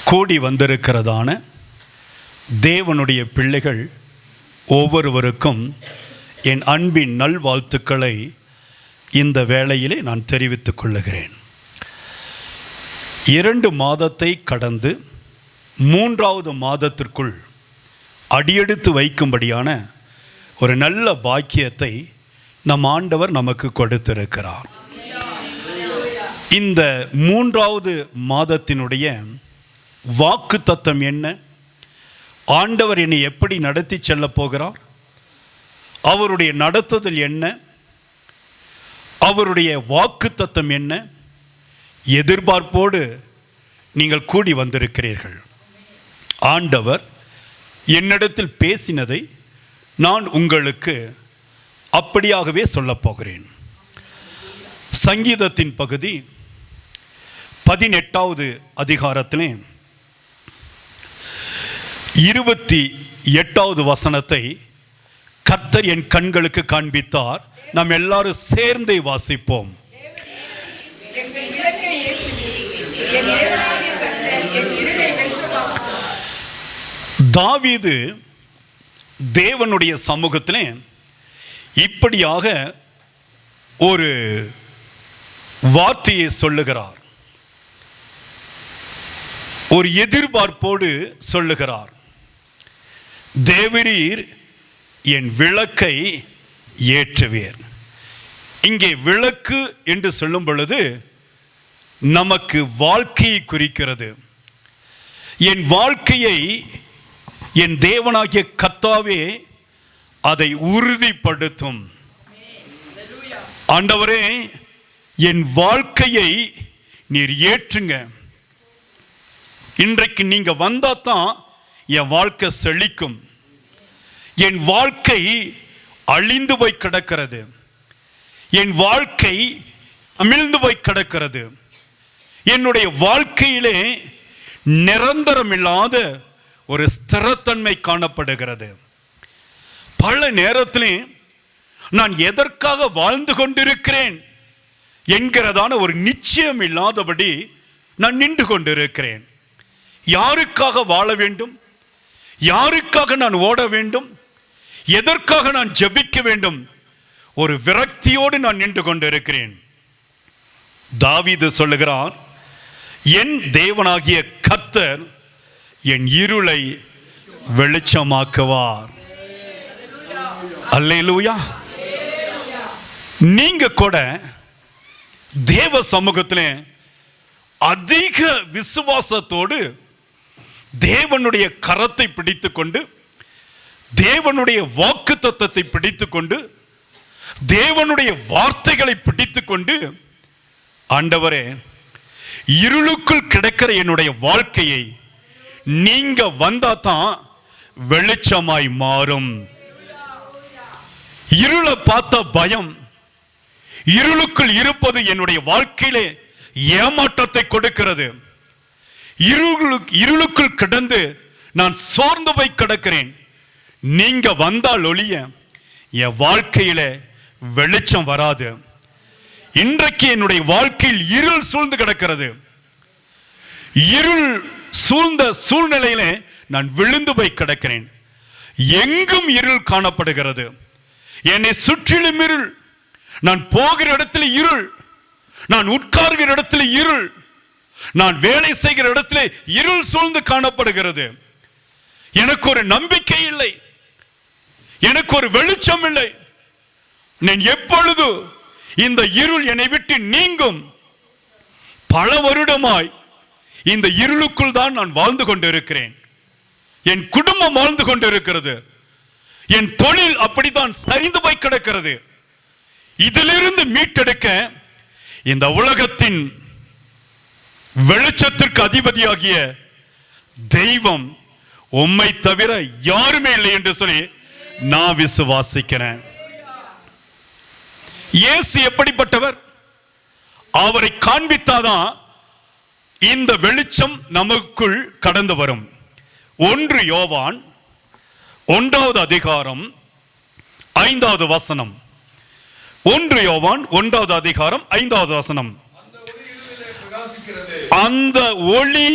கூடி வந்திருக்கிறதான தேவனுடைய பிள்ளைகள் ஒவ்வொருவருக்கும் என் அன்பின் நல்வாழ்த்துக்களை இந்த வேளையிலே நான் தெரிவித்துக் கொள்ளுகிறேன். 2 மாதத்தை கடந்து 3வது மாதத்திற்குள் அடியெடுத்து வைக்கும்படியான ஒரு நல்ல பாக்கியத்தை நம் ஆண்டவர் நமக்கு கொடுத்திருக்கிறார். இந்த 3வது மாதத்தினுடைய வாக்குத்தத்தம் என்ன? ஆண்டவர் என்னை எப்படி நடத்தி செல்ல போகிறார்? அவருடைய நடத்துதல் என்ன? அவருடைய வாக்குத்தத்தம் என்ன? எதிர்பார்ப்போடு நீங்கள் கூடி வந்திருக்கிறீர்கள். ஆண்டவர் என்னிடத்தில் பேசினதை நான் உங்களுக்கு அப்படியாகவே சொல்லப் போகிறேன். சங்கீதத்தின் பகுதி 18வது அதிகாரத்திலே 28வது வசனத்தை கர்த்தர் என் கண்களுக்கு காண்பித்தார். நாம் எல்லாரும் சேர்ந்தே வாசிப்போம். தாவீது தேவனுடைய சமூகத்திலே இப்படியாக ஒரு வார்த்தையை சொல்லுகிறார். ஒரு எதிர்பார்ப்போடு சொல்லுகிறார். தேவரீர் என் விளக்கை ஏற்றுவீர். இங்கே விளக்கு என்று சொல்லும் பொழுது நமக்கு வாழ்க்கையை குறிக்கிறது. என் வாழ்க்கையை என் தேவனாகிய கர்த்தாவே அதை உறுதிப்படுத்தும். ஆண்டவரே, என் வாழ்க்கையை நீர் ஏற்றுங்க. இன்றைக்கு நீங்க வந்தா தான் என் வாழ்க்கை செழிக்கும். என் வாழ்க்கை அழிந்து போய் கிடக்கிறது. என் வாழ்க்கை அமிழ்ந்து போய் கிடக்கிறது. என்னுடைய வாழ்க்கையிலே நிரந்தரமில்லாத ஒரு ஸ்திரத்தன்மை காணப்படுகிறது. பல நேரத்திலே நான் எதற்காக வாழ்ந்து கொண்டிருக்கிறேன் என்கிறதான ஒரு நிச்சயம் இல்லாதபடி நான் நின்று கொண்டிருக்கிறேன். யாருக்காக வாழ வேண்டும்? யாருக்காக நான் ஓட வேண்டும்? எதற்காக நான் ஜெபிக்க வேண்டும்? ஒரு விரக்தியோடு நான் நின்று கொண்டிருக்கிறேன். தாவீது சொல்லுகிறார், என் தேவனாகிய கர்த்தர் என் இருளை வெளிச்சமாக்குவார். அல்லேலூயா. நீங்க கூட தேவ சமூகத்திலே அதிக விசுவாசத்தோடு தேவனுடைய கரத்தை பிடித்துக்கொண்டு, தேவனுடைய வாக்குத்தத்தத்தை பிடித்துக்கொண்டு, தேவனுடைய வார்த்தைகளை பிடித்துக்கொண்டு, ஆண்டவரே, இருளுக்குள் கிடக்கிற என்னுடைய வாழ்க்கையை நீங்க வந்தா தான் வெளிச்சமாய் மாறும். இருளை பார்த்த பயம், இருளுக்குள் இருப்பது என்னுடைய வாழ்க்கையிலே ஏமாற்றத்தை கொடுக்கிறது. இருளுக்குள் கிடந்து நான் சோர்ந்து போய் கிடக்கிறேன். நீங்க வந்தால் ஒழிய என் வாழ்க்கையில வெளிச்சம் வராது. இன்றைக்கு என்னுடைய வாழ்க்கையில் இருள் சூழ்ந்து கிடக்கிறது. இருள் சூழ்ந்த சூழ்நிலையில நான் விழுந்து போய் கிடக்கிறேன். எங்கும் இருள் காணப்படுகிறது. என்னை சுற்றிலும் இருள். நான் போகிற இடத்துல இருள். நான் உட்கார்கிற இடத்துல இருள். நான் வேலை செய்கிற இடத்துல இருள் சூழ்ந்து காணப்படுகிறது. எனக்கு ஒரு நம்பிக்கை இல்லை. எனக்கு ஒரு வெளிச்சம் இல்லை. நான் எப்பொழுது இந்த இருள் என்னை விட்டு நீங்கும்? பல வருடமாய் இந்த இருளுக்குள் தான் நான் வாழ்ந்து கொண்டிருக்கிறேன். என் குடும்பம் வாழ்ந்து கொண்டிருக்கிறது. என் தொழில் அப்படித்தான் சரிந்து போய் கிடக்கிறது. இதிலிருந்து மீட்டெடுக்க இந்த உலகத்தின் வெளிச்சத்திற்கு அதிபதியாகிய தெய்வம் உம்மை தவிர யாருமே இல்லை என்று சொல்லி நான் விசுவாசிக்கிறேன். இயேசு எப்படிப்பட்டவர்? அவரை காண்பித்தாதான் இந்த வெளிச்சம் நமக்குள் கடந்து வரும். 1 யோவான் 1வது அதிகாரம் 5வது வசனம். 1 யோவான் 1வது அதிகாரம் 5வது வசனம். அந்த ஒளி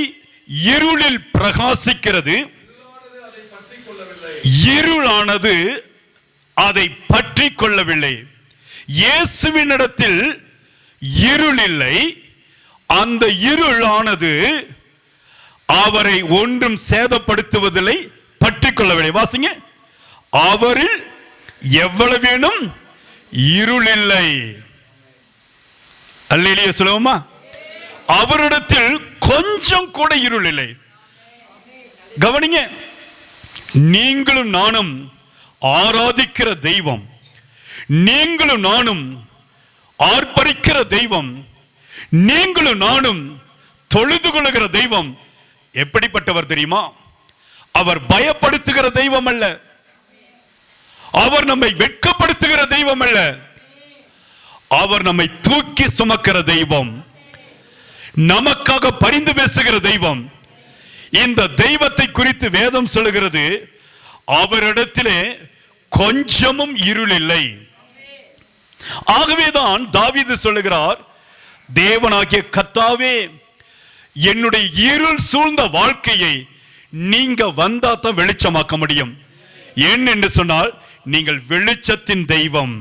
இருளில் பிரகாசிக்கிறது, இருளானது அதை பற்றி கொள்ளவில்லை. இயேசுவினிடத்தில் இருள் இல்லை, அந்த இருளானது அவரை ஒன்றும் சேதப்படுத்துவதில்லை, பற்றி கொள்ளவில்லை. வாசிங்க, அவரில் எவ்வளவேனும் இருள் இல்லை. அல்லேலூயா சொல்லுவோமா? அவரிடத்தில் கொஞ்சம் கூட இருள் இல்லை. கவனிங்க, நீங்களும் நானும் ஆராதிக்கிற தெய்வம், நீங்களும் நானும் ஆர்ப்பரிக்கிற தெய்வம், நீங்களும் நானும் தொழுது கொள்ளுகிற தெய்வம் எப்படிப்பட்டவர் தெரியுமா? அவர் பயப்படுத்துகிற தெய்வம் அல்ல, அவர் நம்மை வெட்கப்படுத்துகிற தெய்வம் அல்ல, அவர் நம்மை தூக்கி சுமக்கிற தெய்வம், நமக்காக பரிந்து பேசுகிற தெய்வம். இந்த தெய்வத்தை குறித்து வேதம் சொல்லுகிறது, அவரிடத்திலே கொஞ்சமும் இருள் இல்லை. ஆகவேதான் தாவீது சொல்லுகிறார், தேவனாகிய கர்த்தாவே, என்னுடைய இருள் சூழ்ந்த வாழ்க்கையை நீங்க வந்தா தான் வெளிச்சமாக்க முடியும். ஏன் என்று சொன்னால், நீங்கள் வெளிச்சத்தின் தெய்வம்.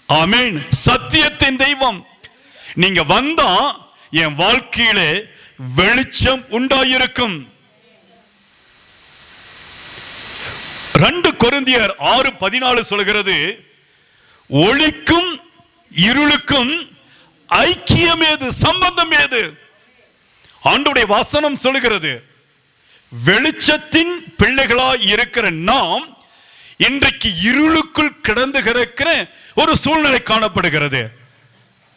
ஆமென். சத்தியத்தின் தெய்வம். நீங்க வந்தா என் வாழ்க்கையிலே வெளிச்சம் உண்டாயிருக்கும். 2 கொரிந்தியர் 6:14 சொல்கிறது, ஒளிக்கும் இருளுக்கும் ஐக்கியம் ஏது, சம்பந்தம் ஏது? ஆண்டவருடைய வசனம் சொல்லுகிறது, வெளிச்சத்தின் பிள்ளைகளாய் இருக்கிற நாம் இன்றைக்கு இருளுக்குள் கிடந்து கிடக்கிற ஒரு சூழ்நிலை காணப்படுகிறது.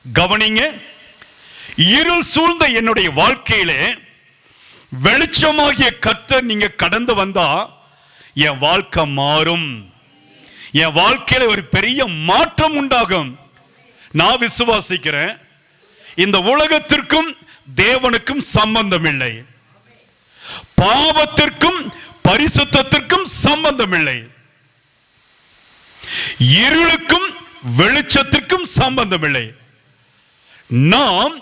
கவனிங்க, இருள் சூழ்ந்த என்னுடைய வாழ்க்கையிலே வெளிச்சமாகிய கர்த்தர் நீங்க கடந்து வந்தா என் வாழ்க்கை மாறும், என் வாழ்க்கையில ஒரு பெரிய மாற்றம் உண்டாகும். நான் விசுவாசிக்கிறேன், இந்த உலகத்திற்கும் தேவனுக்கும் சம்பந்தம் இல்லை, பாவத்திற்கும் பரிசுத்தத்திற்கும் சம்பந்தம் இல்லை, இருளுக்கும் வெளிச்சத்திற்கும் சம்பந்தம் இல்லை. நாம்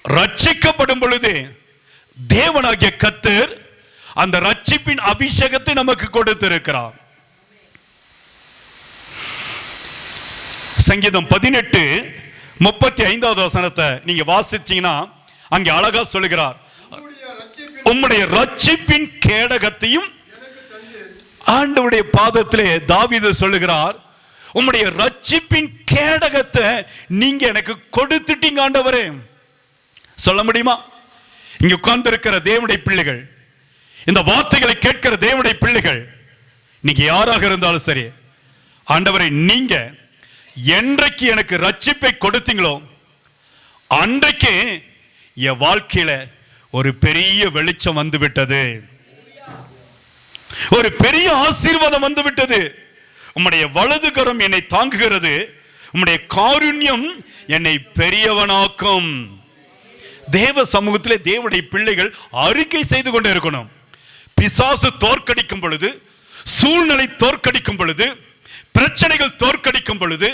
ரட்சிக்கப்படும் பொழுதே தேவனாகிய கர்த்தர் அந்த ரட்சிப்பின் அபிஷேகத்தை நமக்கு கொடுத்திருக்கிறார். சங்கீதம் 18:35 வசனத்தை நீங்க வாசிச்சீங்கன்னா அங்கே அழகா சொல்லுகிறார், உம்முடைய ரட்சிப்பின் கேடகத்தையும். ஆண்டவருடைய பாதத்திலே தாவீது சொல்லுகிறார், உம்முடைய ரட்சிப்பின் கேடகத்தை நீங்க எனக்கு கொடுத்துட்டீங்க ஆண்டவரே. சொல்ல முடியுமா? இங்க உட்கார்ந்து இருக்கிற தேவனுடைய பிள்ளைகள், இந்த வார்த்தைகளை கேட்கிற தேவனுடைய பிள்ளைகள், நீங்க யாராக இருந்தாலும் சரி, ஆண்டவரை நீங்க என்றைக்கு எனக்கு ரட்சிப்பை கொடுத்தீங்களோ அன்றைக்கு என் வாழ்க்கையில ஒரு பெரிய வெளிச்சம் வந்து விட்டது, ஒரு பெரிய ஆசீர்வாதம் வந்து விட்டது. உம்முடைய வலது கரம் என்னை தாங்குகிறது, உம்முடைய காருண்யம் என்னை பெரியவனாக்கும். தேவ சமூகத்திலே தேவனுடைய பிள்ளைகள் அறிக்கை செய்து கொண்டே இருக்கணும். பிசாசு தோற்கடிக்கும் பொழுது, சூழ்நிலை தோற்கடிக்கும் பொழுது, பிரச்சனைகள் தோற்கடிக்கும் பொழுது,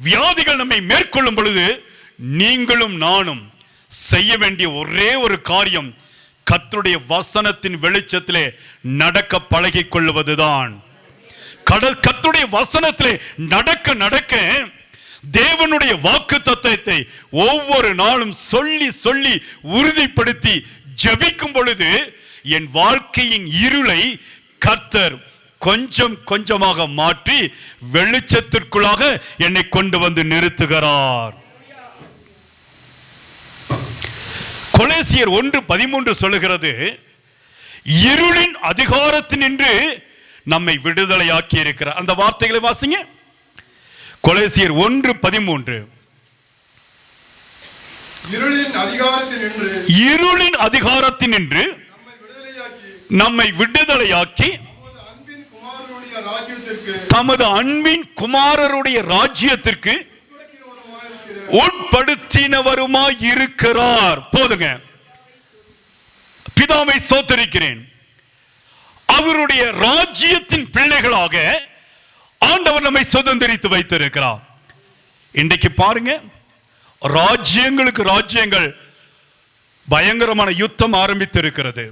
வியாதிகள் நம்மை மேற்கொள்ளும் பொழுது, நீங்களும் நானும் செய்ய வேண்டிய ஒரே ஒரு காரியம், கர்த்தருடைய வசனத்தின் வெளிச்சத்திலே நடக்க பழகிக் கொள்வதுதான். கர்த்தருடைய வசனத்திலே நடக்க நடக்க தேவனுடைய வாக்கு தத்தத்தை ஒவ்வொரு நாளும் சொல்லி சொல்லி உறுதிப்படுத்தி ஜெபிக்கும் பொழுது என் வாழ்க்கையின் இருளை கர்த்தர் கொஞ்சம் கொஞ்சமாக மாற்றி வெளிச்சத்திற்குள்ளாக என்னை கொண்டு வந்து நிறுத்துகிறார். கொலேசியர் 1:13 சொல்லுகிறது, இருளின் அதிகாரத்தினின்று நம்மை விடுதலையாக்கி இருக்கிறார். அந்த வார்த்தைகளை வாசிங்க. கொலேசியர் 1:13. இருளின் அதிகாரத்தினின்று நம்மை விடுதலையாக்கி தமது அன்பின் குமாரருடைய ராஜ்யத்திற்கு உட்படுத்தினவருமாய் இருக்கிறார். போதுங்க, பிதாவை ஸ்தோத்திரிக்கிறேன். அவருடைய ராஜ்யத்தின் பிள்ளைகளாக ஆண்டவர் நம்மை சுதந்திரித்து வைத்திருக்கிறார். இன்றைக்கு பாருங்க, ராஜ்யங்களுக்கு ராஜ்யங்கள் பயங்கரமான யுத்தம் ஆரம்பித்திருக்கிறது.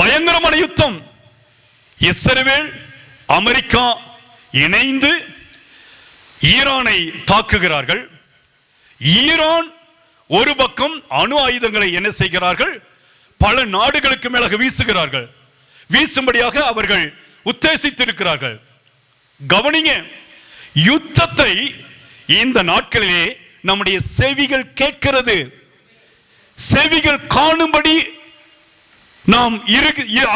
பயங்கரமான யுத்தம். இஸ்ரவேல் அமெரிக்கா இணைந்து ஈரானை தாக்குகிறார்கள். ஈரான் ஒரு பக்கம் அணு ஆயுதங்களை என்ன செய்கிறார்கள்? பல நாடுகளுக்கு மேலாக வீசுகிறார்கள். வீசும்படியாக அவர்கள் உத்தேசித்திருக்கிறார்கள். கவனிங்க, யுத்தத்தை இந்த நாட்களிலே நம்முடைய செவிகள் கேட்கிறது, செவிகள் காணும்படி நாம்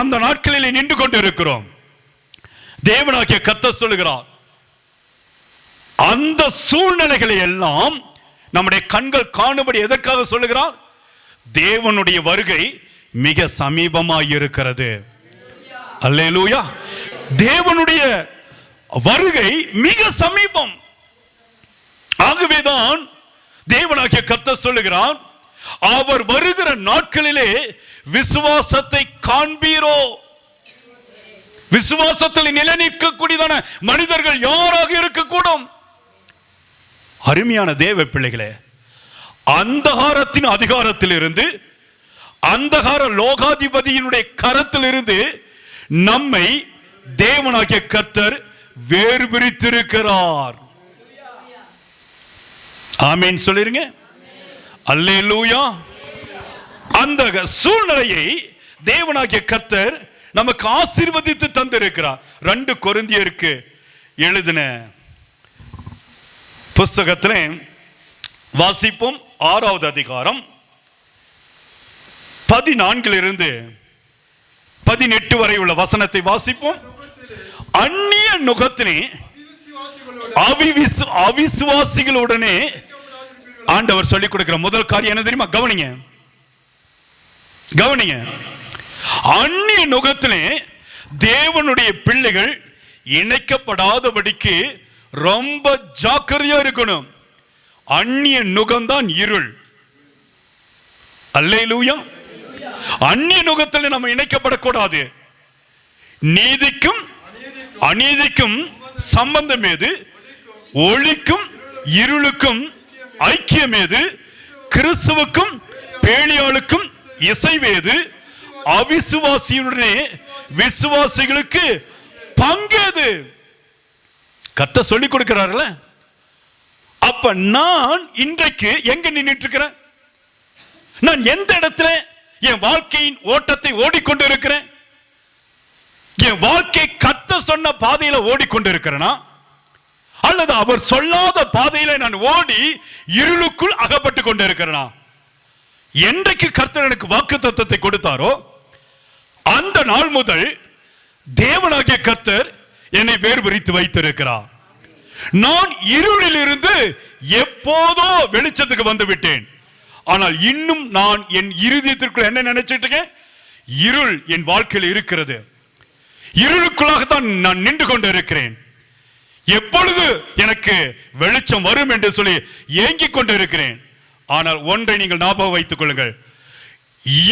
அந்த நாட்களிலே நின்று கொண்டிருக்கிறோம். தேவனாகிய கர்த்தர் சொல்லுகிறார், அந்த சூழ்நிலைகளை எல்லாம் நம்முடைய கண்கள் காணும்படி எதற்காக சொல்லுகிறார்? தேவனுடைய வருகை மிக சமீபமாய் இருக்கிறது. அல்லேலூயா. தேவனுடைய வருகை மிக சமீபம். ஆகவேதான் தேவனாகிய கர்த்தர் சொல்லுகிறார், அவர் வருகிற நாட்களிலே விசுவாசத்தை காண்பீரோ. விசுவாசத்தில் நிலைநிற்கக்கூடியதான மனிதர்கள் யாராக இருக்கக்கூடும்? அருமையான தேவ பிள்ளைகளே, அந்தகாரத்தின் அதிகாரத்தில் இருந்து, அந்தகார லோகாதிபதியினுடைய கரத்தில் இருந்து நம்மை தேவனாகிய கர்த்தர் வேறு பிரித்திருக்கிறார். ஆமென் சொல்லிருங்க. அல்லேலூயா. அந்த சூழ்நிலையை தேவனாகிய கர்த்தர் நமக்கு ஆசீர்வதித்து தந்திருக்கிறார். 2 கொரிந்தியருக்கு எழுதின புஸ்தகத்திலே வாசிப்போம். 6வது அதிகாரம் 14 18 வரை உள்ள வசனத்தை வாசிப்போம். அந்நிய நுகத்திலே அவிசுவாசிகளுடனே ஆண்டவர் சொல்லிக் கொடுக்கிற முதல் காரியம் என்ன தெரியுமா? கவனிங்க, கவனிங்க. அந்நிய நுகத்திலே தேவனுடைய பிள்ளைகள் இணைக்கப்படாதபடிக்கு ரொம்ப ஜாக்கிரதையா இருக்கணும். அந்நிய நுகம்தான் இருள். அல்லேலூயா. அந்நிய நுகத்தில் நம்ம இணைக்கப்படக்கூடாது. நீதிக்கும் அநீதிக்கும் சம்பந்தம் ஏது? ஒளிக்கும் இருளுக்கும் ஐக்கியம் ஏது? கிறிஸ்துவுக்கும் பேலியாளுக்கும் இசைவேது? அவிசுவாசியுடனே விசுவாசிகளுக்கு பங்கேது? கர்த்தர் சொல்லிக் கொடுக்கிறார்கள. அப்ப நான் இன்றைக்கு எங்க நின்றுட்டு இருக்கிறேன்? நான் எந்த இடத்துல என் வாழ்க்கையின் ஓட்டத்தை ஓடிக்கொண்டிருக்கிறேன்? என் வாழ்க்கை கர்த்தர் சொன்ன பாதையில ஓடிக்கொண்டிருக்கிறேனா, அல்லது அவர் சொல்லாத பாதையில நான் ஓடி இருளுக்குள் அகப்பட்டு கொண்டிருக்கிறேனா? என்றைக்கு கர்த்தர் எனக்கு வாக்குத்தத்தத்தை கொடுத்தாரோ அந்த நாள் முதல் தேவனாகிய கர்த்தர் என்னை வேறுபிரித்து வைத்திருக்கிறார். நான் இருளில் இருந்து எப்போதோ வெளிச்சத்துக்கு வந்து விட்டேன். ஆனால் இன்னும் நான் என் இருதயத்திற்குள் என்ன நினைச்சிட்டு இருக்கேன்? இருள் என் வாழ்க்கையில் இருக்கிறது. இருளுக்குள்ளாகத்தான் நான் நின்று கொண்டு இருக்கிறேன். எப்பொழுது எனக்கு வெளிச்சம் வரும் என்று சொல்லி ஏங்கிக் கொண்டு இருக்கிறேன். ஆனால் ஒன்றை நீங்கள் ஞாபகம் வைத்துக் கொள்ளுங்கள்,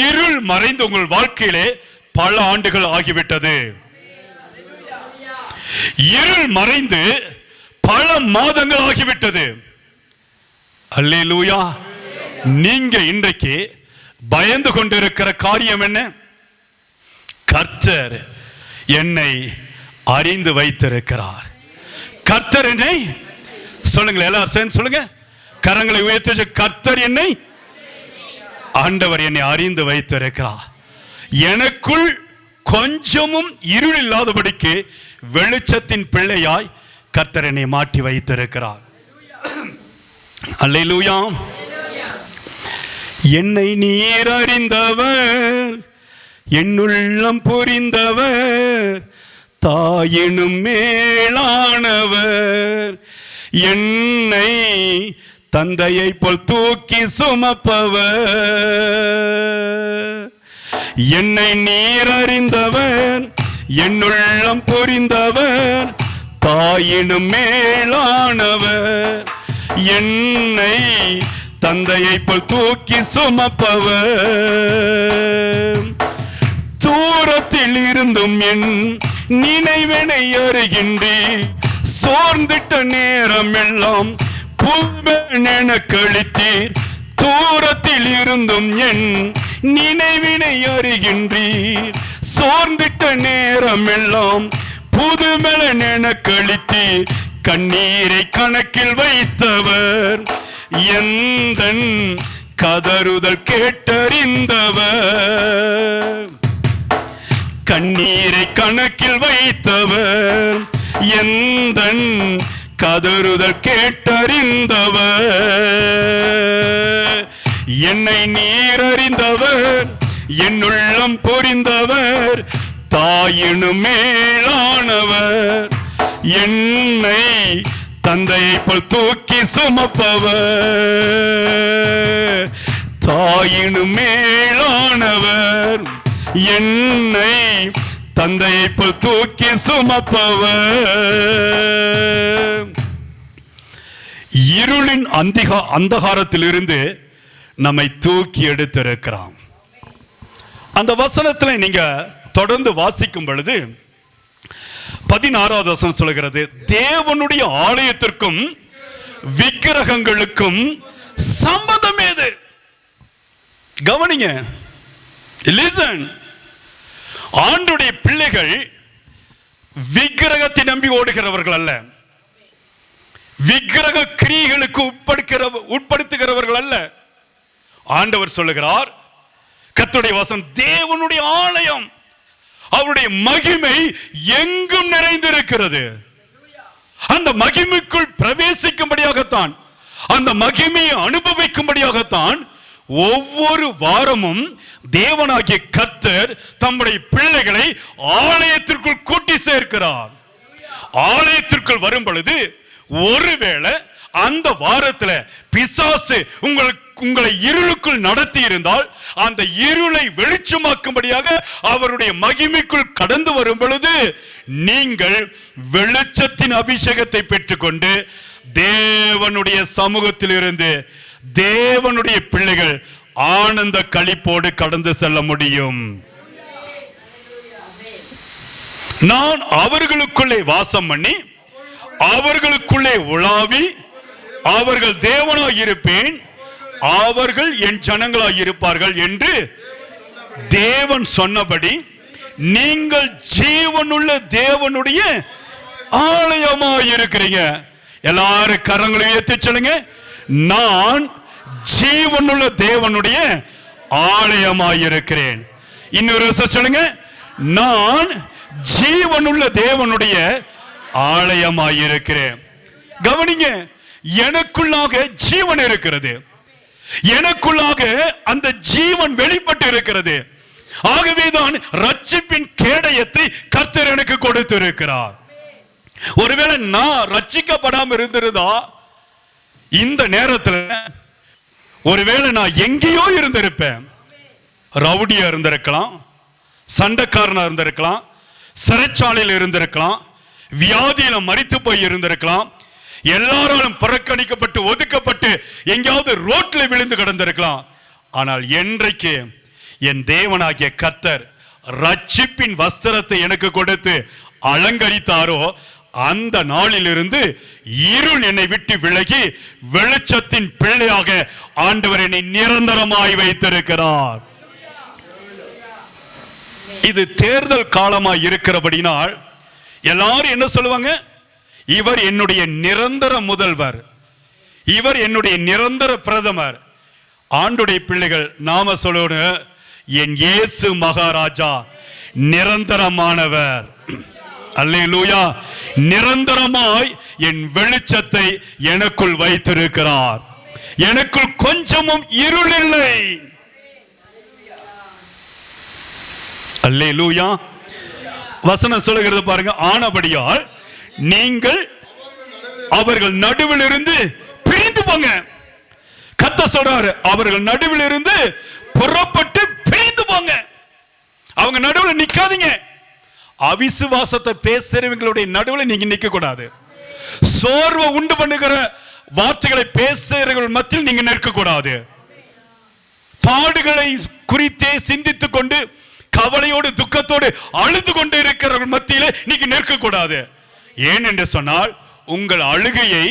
இருள் மறைந்து உங்கள் வாழ்க்கையிலே பல ஆண்டுகள் ஆகிவிட்டது. இருள் மறைந்து பல மாதங்கள் ஆகிவிட்டது. அல்லேலூயா. நீங்க இன்றைக்கு பயந்து கொண்டிருக்கிற காரியம் என்ன? கர்த்தர் என்னை அறிந்து வைத்திருக்கிறார். கர்த்தர் என்னை, சொல்லுங்க எல்லாரும் சேர்ந்து சொல்லுங்க, கரங்களை உயர்த்தி, கர்த்தர் என்னை, ஆண்டவர் என்னை அறிந்து வைத்திருக்கிறார். எனக்குள் கொஞ்சமும் இருள் இல்லாதபடிக்கு வெளிச்சத்தின் பிள்ளையாய் கர்த்தர் என்னை மாற்றி வைத்திருக்கிறார். அல்லேலூயா. என்னை நீர் அறிந்தவர், என்னுள்ளம் புரிந்தவர், தாயினும் மேலானவர், என்னை தந்தையை போல் தூக்கி சுமப்பவர். என்னை நீர் அறிந்தவர், என்னுள்ளம் புரிந்தவர், தாயினும் மேலானவர், என்னை தந்தையை போல் தூக்கி சுமப்பவர். தூரத்தில் இருந்தும் என் நினைவினை அறிகின்றே, சோர்ந்திட்ட நேரம் எல்லாம் புல்வென கழித்தீர், தூரத்தில் இருந்தும் என் நினைவினை அறிகின்றீர். சோர்ந்திட்ட நேரம் எல்லாம் புதுமென கழித்து கண்ணீரை கணக்கில் வைத்தவர். எந்தன் கதறுதல் கேட்டறிந்தவர். கண்ணீரை கணக்கில் வைத்தவர். எந்தன் கதறுதல் கேட்டறிந்தவர். என்னை நீர் அறிந்தவர். என் உள்ளம் பொறிந்தவர். தாயினும் மேலானவர். என்னை தந்தையை போல் தூக்கி சுமப்பவர். தாயினும் மேலானவர். என்னை தந்தையை போல் தூக்கி சுமப்பவர். இருளின் அந்தகாரத்திலிருந்து நம்மை தூக்கி எடுத்திருக்கிறான். அந்த வசனத்தில் நீங்க தொடர்ந்து வாசிக்கும் பொழுது 16வது வசனம் சொல்கிறது, தேவனுடைய ஆலயத்திற்கும் விக்கிரகங்களுக்கும் சம்பந்தம் ஏது? கவனிங்க, லிசன். ஆண்டுடைய பிள்ளைகள் விக்கிரகத்தை நம்பி ஓடுகிறவர்கள் அல்ல, விக்கிரக கிரியைகளுக்கு உட்படுத்துகிறவர்கள் அல்ல. ஆண்டவர் சொல்லுகிறார், கர்த்தருடைய வசனம், தேவனுடைய ஆலயம், அவருடைய மகிமை எங்கும் நிறைந்திருக்கிறது. அந்த மகிமைக்குள் பிரவேசிக்கும்படியாகத்தான், அந்த மகிமையை அனுபவிக்கும்படியாகத்தான் ஒவ்வொரு வாரமும் தேவனாகிய கர்த்தர் தம்முடைய பிள்ளைகளை ஆலயத்திற்குள் கூட்டி சேர்க்கிறார். ஆலயத்திற்குள் வரும் பொழுது ஒருவேளை அந்த வாரத்துல பிசாசு உங்களை இருளுக்குள் நடத்தி இருந்தால், அந்த இருளை வெளிச்சமாக்கும்படியாக அவருடைய மகிமைக்குள் கடந்து வரும் பொழுது நீங்கள் வெளிச்சத்தின் அபிஷேகத்தை பெற்றுக்கொண்டு தேவனுடைய சமூகத்தில் இருந்து தேவனுடைய பிள்ளைகள் ஆனந்த களிப்போடு கடந்து செல்ல முடியும். நான் அவர்களுக்குள்ளே வாசம் பண்ணி அவர்களுக்குள்ளே உலாவி அவர்கள் தேவனாய் இருப்பேன், அவர்கள் என் ஜனங்களாய் இருப்பார்கள் என்று தேவன் சொன்னபடி நீங்கள் ஜீவனுள்ள தேவனுடைய ஆலயமாய் இருக்கிறீங்க. எல்லாரும் கரங்களை உயர்த்தி சொல்லுங்க, நான் ஜீவனுள்ள தேவனுடைய ஆலயமாய் இருக்கிறேன். இன்னொரு சொல்லுங்க, நான் ஜீவனுள்ள தேவனுடைய ஆலயமாய் இருக்கிறேன். கவனிங்க, எனக்குள்ளாக ஜீவன் இருக்கிறது, எனக்குள்ளாக அந்த ஜீவன் வெளிப்பட்டு இருக்கிறது. ஆகவேதான் ரட்சிப்பின் கேடயத்தை கர்த்தர் எனக்கு கொடுத்திருக்கிறார். ஒருவேளை நான் ரட்சிக்கப்படாம இருந்திருந்தா இந்த நேரத்தில் ஒருவேளை நான் எங்கேயோ இருந்திருப்பேன். ரவுடியா இருந்திருக்கலாம், சண்டைக்காரனா இருந்திருக்கலாம், சிறைச்சாலையில் இருந்திருக்கலாம், வியாதியில மரித்து போய் இருந்திருக்கலாம், எல்லாராலும் புறக்கணிக்கப்பட்டு ஒதுக்கப்பட்டு எங்கேயாவது ரோட்ல விழுந்து கிடந்திருக்கலாம். ஆனால் என்றைக்கு என் தேவனாகிய கர்த்தர் ரட்சிப்பின் வஸ்திரத்தை எனக்கு கொடுத்து அலங்கரித்தாரோ அந்த நாளிலிருந்து இருள் என்னை விட்டு விலகி வெளிச்சத்தின் பிள்ளையாக ஆண்டவர் என்னை நிரந்தரமாய் வைத்திருக்கிறார். இது தேர்தல் காலமாய் இருக்கிறபடினால் எல்லாரும் என்ன சொல்லுவாங்க, இவர் என்னுடைய நிரந்தர முதல்வர், இவர் என்னுடைய நிரந்தர பிரதமர். ஆண்டுடைய பிள்ளைகள் நாம சொல்லணும், என் இயேசு மகாராஜா நிரந்தரமானவர். அல்லேலூயா. நிரந்தரமாய் என் வெளிச்சத்தை எனக்குள் வைத்திருக்கிறார். எனக்குள் கொஞ்சமும் இருள் இல்லை. அல்லேலூயா. வசனம் சொல்லுகிறது பாருங்க, ஆனபடியால் நீங்கள் அவர்கள் நடுவில் இருந்து பிரிந்து போங்க. கர்த்தர் சொல்றாரு, அவர்கள் நடுவில் இருந்து புறப்பட்டு பிரிந்து போங்க. அவங்க நடுவில் நிக்காதீங்க. அவிசுவாசத்தை பேசுறவங்களுடைய நடுவில் நீங்க நிக்க கூடாது. சோர்வை உண்டு பண்ணுகிற வார்த்தைகளை பேசுறவர்கள் மத்தியில் நீங்க நிற்க கூடாது. பாடுகளை குறித்தே சிந்தித்துக் கொண்டு கவலையோடு துக்கத்தோடு அழுது கொண்டு இருக்கிறவர்கள் மத்தியிலே நீங்க நிற்க கூடாது. ஏன் என்று சொன்னால், உங்கள் அழுகையை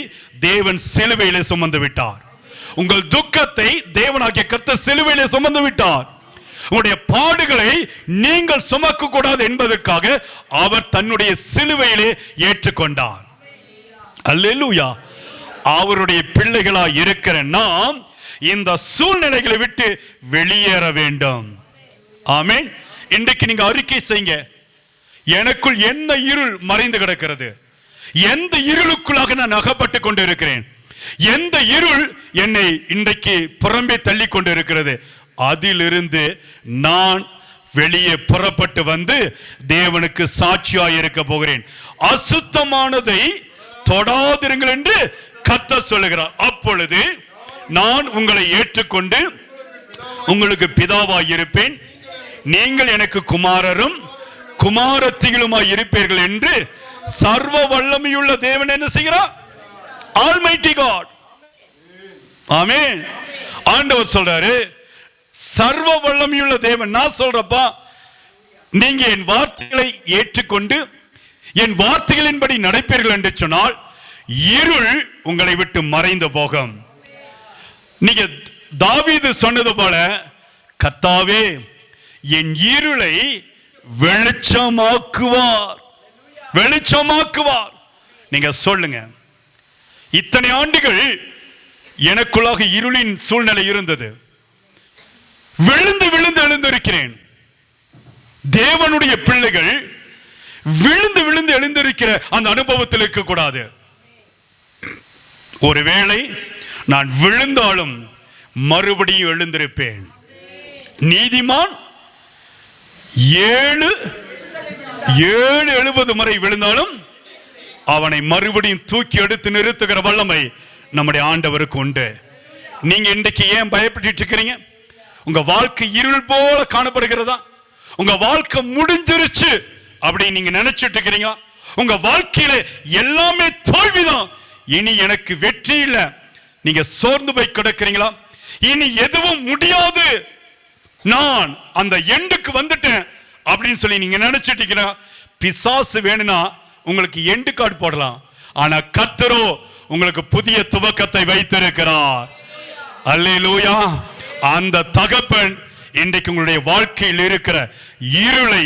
தேவன் சிலுவையிலே சுமந்து விட்டார். உங்கள் துக்கத்தை தேவனாகிய கர்த்தர் சிலுவையிலே சுமந்து விட்டார். உங்களுடைய பாடுகளை நீங்கள் சுமக்க கூடாது என்பதற்காக அவர் தன்னுடைய சிலுவையிலே ஏற்றுக்கொண்டார். அல்லேலூயா. அவருடைய பிள்ளைகளாய் இருக்கிற நாம் இந்த சூழ்நிலைகளை விட்டு வெளியேற வேண்டும். ஆமென். இன்றைக்கு நீங்க அறிக்கை செய்யுங்க, எனக்குள் என்ன இருள் மறைந்து கிடக்கிறது, எந்த இருளுக்குள்ளாக நான் அகப்பட்டு கொண்டு இருக்கிறேன், எந்த இருள் என்னை இன்றைக்கு புறம்பே தள்ளி கொண்டு இருக்கிறது, அதிலிருந்து நான் வெளியே புறப்பட்டு வந்து தேவனுக்கு சாட்சியாய் இருக்க போகிறேன். அசுத்தமானதை தொடாதிருங்கள் என்று கர்த்தர் சொல்லுகிறார். அப்பொழுது நான் உங்களை ஏற்றுக்கொண்டு உங்களுக்கு பிதாவாய் இருப்பேன், நீங்கள் எனக்கு குமாரரும் குமாரத்திகளுமாய் இருப்பீர்கள் என்று சர்வ வல்லமையுள்ள தேவன் என்ன செய்கிறார்? Almighty God. ஆமென். ஆண்டவர் சொல்றாரு, சர்வ வல்லமையுள்ள தேவன். நான் சொல்றப்பா, நீங்க என் வார்த்தைகளை ஏற்றுக்கொண்டு என் வார்த்தைகளின்படி நடப்பீர்கள் என்று சொன்னால் இருள் உங்களை விட்டு மறைந்து போகும். நீங்க தாவீது சொன்னது போல, கர்த்தாவே என் இருளை வெளிச்சமாக்குவார், வெளிச்சமாக்குவார். நீங்க சொல்லுங்க, இத்தனை ஆண்டுகள் எனக்குள்ளாக இருளின் சூழ்நிலை இருந்தது, விழுந்து விழுந்து எழுந்திருக்கிறேன். தேவனுடைய பிள்ளைகள் விழுந்து விழுந்து எழுந்திருக்கிற அந்த அனுபவத்தில் இருக்க கூடாது. ஒருவேளை நான் விழுந்தாலும் மறுபடியும் எழுந்திருப்பேன். நீதிமான் 70 முறை விழுந்தாலும் அவனை மறுபடியும் தூக்கி எடுத்து நிறுத்துகிற வல்லமை நம்முடைய ஆண்டவருக்கு உண்டு. நீங்க இன்றைக்கு ஏன் பயப்பட்டு இருக்கிறீங்க? உங்க வாழ்க்கை இருள் போல காணப்படுகிறதா? உங்க வாழ்க்கை முடிஞ்சிருச்சு அப்படின்னு நீங்க நினைச்சிட்டு இருக்கிறீங்க? உங்க வாழ்க்கையில எல்லாமே தோல்விதான், இனி எனக்கு வெற்றி இல்லை, நீங்க சோர்ந்து போய் கிடக்கிறீங்களா? இனி எதுவும் முடியாது, நான் அந்த எண்டுக்கு வந்துட்டேன் அப்படின்னு சொல்லி நீங்க நினைச்சிட்டு இருக்கிறீங்க? பிசாசு வேணும்னா உங்களுக்கு எண்டு கார்டு போடலாம், ஆனா கர்த்தரோ உங்களுக்கு புதிய துவக்கத்தை வைத்திருக்கிறார். அல்லேலூயா. அந்த தகப்பன் இன்றைக்கு உங்களுடைய வாழ்க்கையில் இருக்கிற இருளை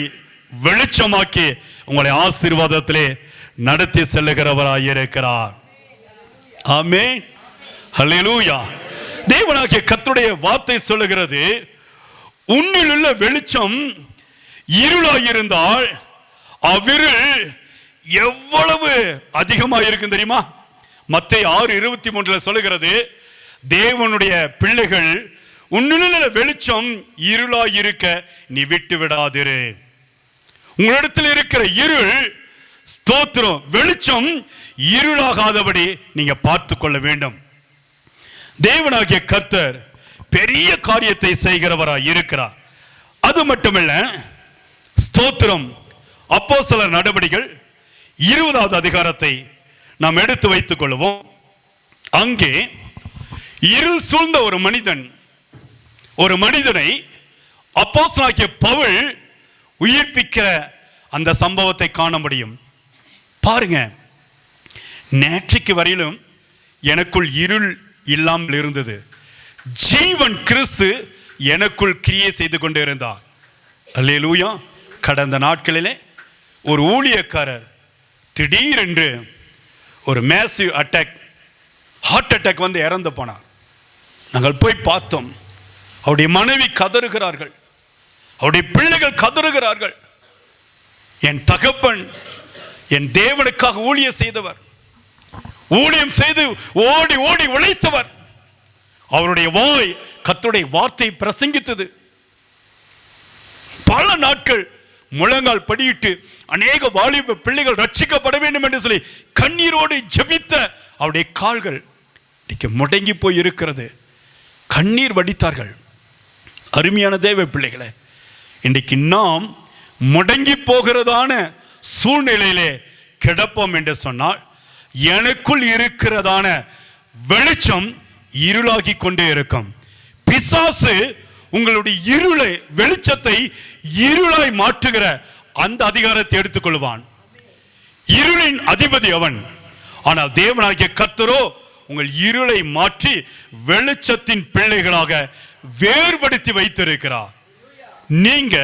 வெளிச்சமாக்கி உங்களை ஆசீர்வாதத்திலே நடத்தி செல்லுகிறவராய் இருக்கிறார். ஆமென். ஹல்லேலூயா. தேவனாகிய கர்த்தருடைய வார்த்தை சொல்லுகிறது, உன்னில் உள்ள வெளிச்சம் இருளாயிருந்தால் அவ்விருள் எவ்வளவு அதிகமாக இருக்கும் தெரியுமா? மத்தேயு 6:23 சொல்லுகிறது, தேவனுடைய பிள்ளைகள் உன்னிலுள்ள வெளிச்சம் இருளாய் இருக்க நீ விட்டு விடாதிரு. உங்களிடத்தில் இருக்கிற இருள், ஸ்தோத்திரம், வெளிச்சம் இருளாகாதபடி நீங்க பார்த்து கொள்ள வேண்டும். தேவனாகிய கர்த்தர் பெரிய காரியத்தை செய்கிறவராய் இருக்கிறார். அது மட்டுமல்ல, ஸ்தோத்திரம், அப்போஸ்தலர் நடவடிக்கைகள் 20வது அதிகாரத்தை நாம் எடுத்து வைத்துக் கொள்வோம். அங்கே இருள் சூழ்ந்த ஒரு மனிதனை அப்போஸ்தலனாகிய பவுல் உயிர்ப்பிக்கிற அந்த சம்பவத்தை காண முடியும். பாருங்க, நேற்றைக்கு வரையிலும் எனக்குள் இருள் இல்லாமல் இருந்தது, ஜீவன் கிறிஸ்து எனக்குள் கிரியை செய்து கொண்டு இருந்தார். அல்லேலூயா. கடந்த நாட்களிலே ஒரு ஊழியக்காரர் திடீரென்று ஒரு மேசிவ் அட்டாக், ஹார்ட் அட்டாக் வந்து இறந்து போனார். நாங்கள் போய் பார்த்தோம். அவருடைய மனைவி கதறுகிறார்கள், அவருடைய பிள்ளைகள் கதறுகிறார்கள். என் தகப்பன் என் தேவனுக்காக ஊழியம் செய்தவர், ஊழியம் செய்து ஓடி ஓடி உழைத்தவர், அவருடைய வாய் கர்த்தருடைய வார்த்தை பிரசங்கித்தது. பல நாட்கள் முழங்கால் படியிட்டு அநேக வாலிப பிள்ளைகள் ரட்சிக்கப்பட வேண்டும் என்று சொல்லி கண்ணீரோடு ஜெபித்த அவருடைய கால்கள் முடங்கி போய் இருக்கிறது. கண்ணீர் வடித்தார்கள். அருமையான தேவ பிள்ளைகளே, இன்றைக்கு நாம் முடங்கி போகிறதான சூழ்நிலையிலே கிடப்போம் என்று சொன்னால், எனக்குள் இருக்கிறதான வெளிச்சம் இருளாகி கொண்டே இருக்கும். பிசாசு உங்களுடைய இருளை, வெளிச்சத்தை இருளாய் மாற்றுகிற அந்த அதிகாரத்தை எடுத்துக்கொள்வான். இருளின் அதிபதி அவன். ஆனால் தேவனாகிய கர்த்தரோ உங்கள் இருளை மாற்றி வெளிச்சத்தின் பிள்ளைகளாக வேறுபடுத்தி வைத்திருக்கிறார். நீங்க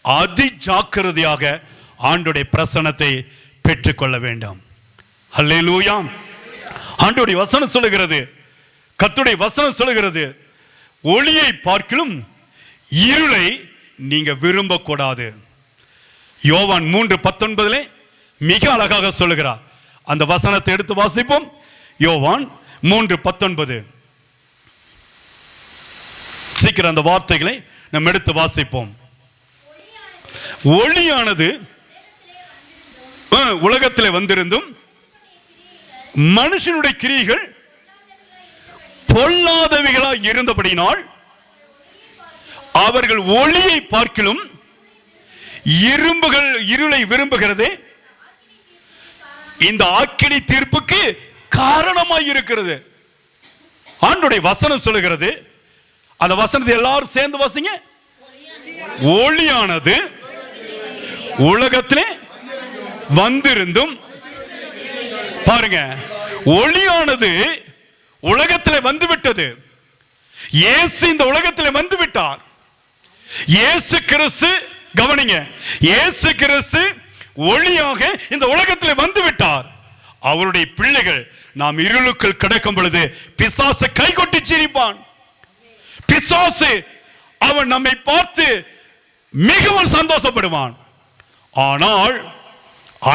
அதி ஜாக்கிரதையாக ஆண்டவருடைய பிரசன்னத்தை பெற்றுக்கொள்ள வேண்டும். அல்லேலூயா. ஆண்டவருடைய வசனம் சொல்லுகிறது, கர்த்தருடைய வசனம் சொல்லுகிறது, ஒளியை பார்க்கிலும் இருளை நீங்க விரும்பக்கூடாது. யோவான் 3:19 மிக அழகாக சொல்லுகிறார். அந்த வசனத்தை எடுத்து வாசிப்போம். யோவான் 3:19. சீக்கிரம் அந்த வார்த்தைகளை நம்ம எடுத்து வாசிப்போம். ஒளியானது உலகத்தில் வந்திருந்தும் மனுஷனுடைய கிரியைகள் பொல்லாதவைகளாய் இருந்தபடினால் அவர்கள் ஒளியை பார்க்கிலும் இருளை விரும்புகிறது. இந்த ஆக்கினி தீர்ப்புக்கு காரணமாய் இருக்கிறது. ஆண்டவருடைய வசனம் சொல்லுகிறது. அந்த வசனத்தை எல்லாரும் சேர்ந்து வாசிங்க. ஒளியானது உலகத்திலே வந்திருந்தும், பாருங்க, ஒளியானது உலகத்திலே வந்துவிட்டது. இயேசு இந்த உலகத்திலே வந்து விட்டார். இயேசு கிறிஸ்து, கவனிங்க, இயேசு கிறிஸ்து ஒளியாக இந்த உலகத்திலே வந்து விட்டார். அவருடைய பிள்ளைகள் நாம் இருளுக்குள் கிடக்கும் பொழுது பிசாசு கைகொட்டி சிரிப்பான். பிசாசு அவன் நம்மை பார்த்து மிகவும் சந்தோஷப்படுவான். ஆனால்